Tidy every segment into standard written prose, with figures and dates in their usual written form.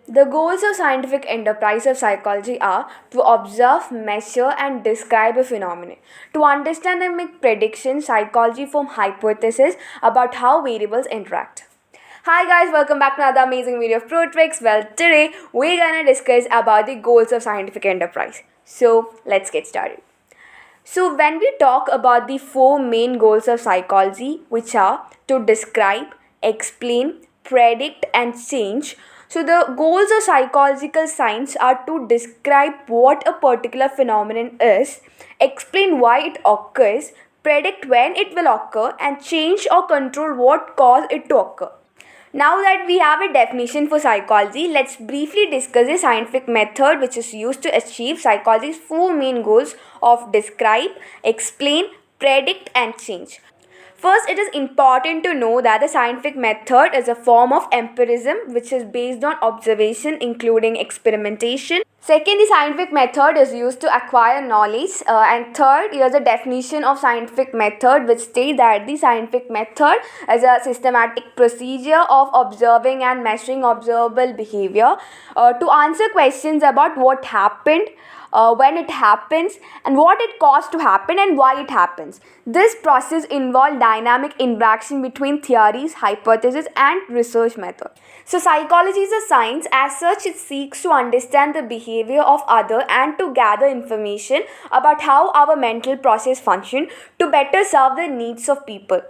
The goals of scientific enterprise of psychology are to observe, measure, and describe a phenomenon. To understand and make predictions, psychology form hypotheses about how variables interact. Hi guys, welcome back to another amazing video of Pro Tricks. Well, today we're gonna discuss about the goals of scientific enterprise. So let's get started. So when we talk about the four main goals of psychology, which are to describe, explain, predict, and change. So the goals of psychological science are to describe what a particular phenomenon is, explain why it occurs, predict when it will occur, and change or control what caused it to occur. Now that we have a definition for psychology, let's briefly discuss the scientific method which is used to achieve psychology's four main goals of describe, explain, predict, and change. First, it is important to know that the scientific method is a form of empirism which is based on observation, including experimentation. Second, the scientific method is used to acquire knowledge. And third, here's a definition of scientific method which states that the scientific method is a systematic procedure of observing and measuring observable behavior to answer questions about what happened, when it happens, and what it caused to happen and why it happens. This process involves dynamic interaction between theories, hypotheses, and research method. So psychology is a science. As such, it seeks to understand the behavior of other and to gather information about how our mental process function to better serve the needs of people.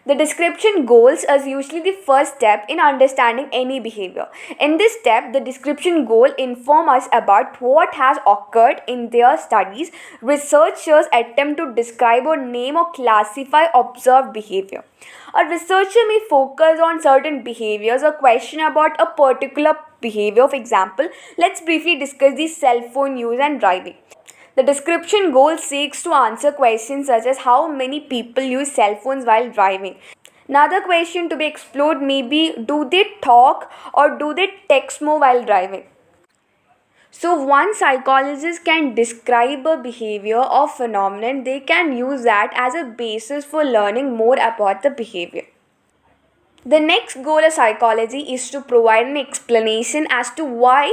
The description goals is usually the first step in understanding any behavior. In this step, the description goal informs us about what has occurred in their studies. Researchers attempt to describe or name or classify observed behavior. A researcher may focus on certain behaviors or question about a particular behavior. For example, let's briefly discuss the cell phone use and driving. The description goal seeks to answer questions such as how many people use cell phones while driving. Another question to be explored may be, do they talk or do they text more while driving? So one psychologist can describe a behavior or phenomenon, they can use that as a basis for learning more about the behavior. The next goal of psychology is to provide an explanation as to why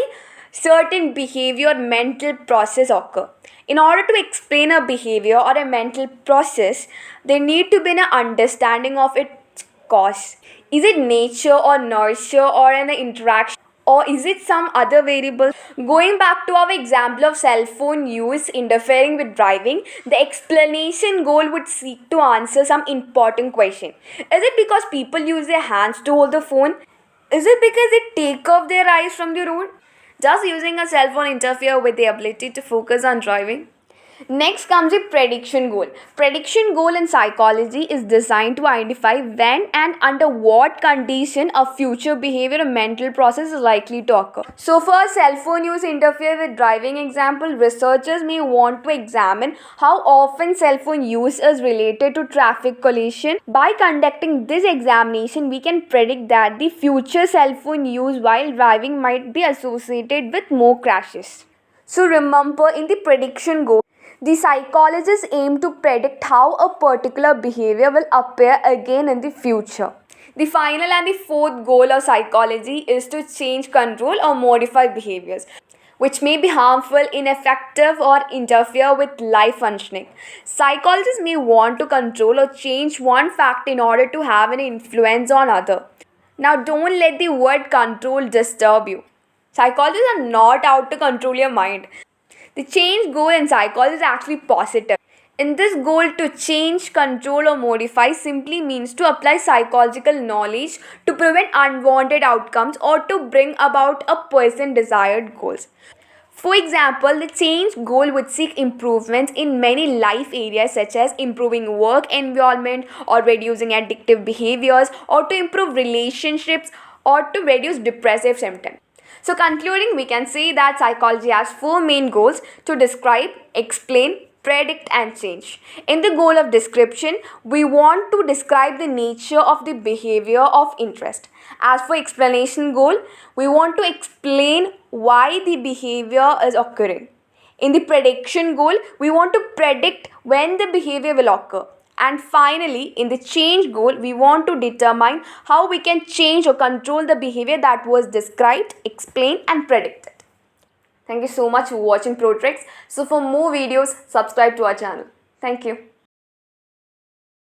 certain behavior or mental process occur. In order to explain a behavior or a mental process, there need to be an understanding of its cause. Is it nature or nurture or an interaction? Or is it some other variable? Going back to our example of cell phone use interfering with driving, the explanation goal would seek to answer some important question. Is it because people use their hands to hold the phone? Is it because they take off their eyes from the road? Does using a cell phone interfere with the ability to focus on driving? Next comes the prediction goal. Prediction goal in psychology is designed to identify when and under what condition a future behavior or mental process is likely to occur. So for cell phone use interfere with driving example, researchers may want to examine how often cell phone use is related to traffic collision. By conducting this examination, we can predict that the future cell phone use while driving might be associated with more crashes. So remember, in the prediction goal, the psychologists aim to predict how a particular behavior will appear again in the future. The final and the fourth goal of psychology is to change, control, or modify behaviors which may be harmful, ineffective, or interfere with life functioning. Psychologists may want to control or change one fact in order to have an influence on other. Now don't let the word control disturb you. Psychologists are not out to control your mind. The change goal in psychology is actually positive. In this goal, to change, control, or modify simply means to apply psychological knowledge to prevent unwanted outcomes or to bring about a person's desired goals. For example, the change goal would seek improvements in many life areas such as improving work environment or reducing addictive behaviors or to improve relationships or to reduce depressive symptoms. So concluding, we can say that psychology has four main goals: to describe, explain, predict, and change. In the goal of description, we want to describe the nature of the behavior of interest. As for explanation goal, we want to explain why the behavior is occurring. In the prediction goal, we want to predict when the behavior will occur. And finally, in the change goal, we want to determine how we can change or control the behavior that was described, explained, and predicted. Thank you so much for watching ProTricks. So for more videos, subscribe to our channel. Thank you.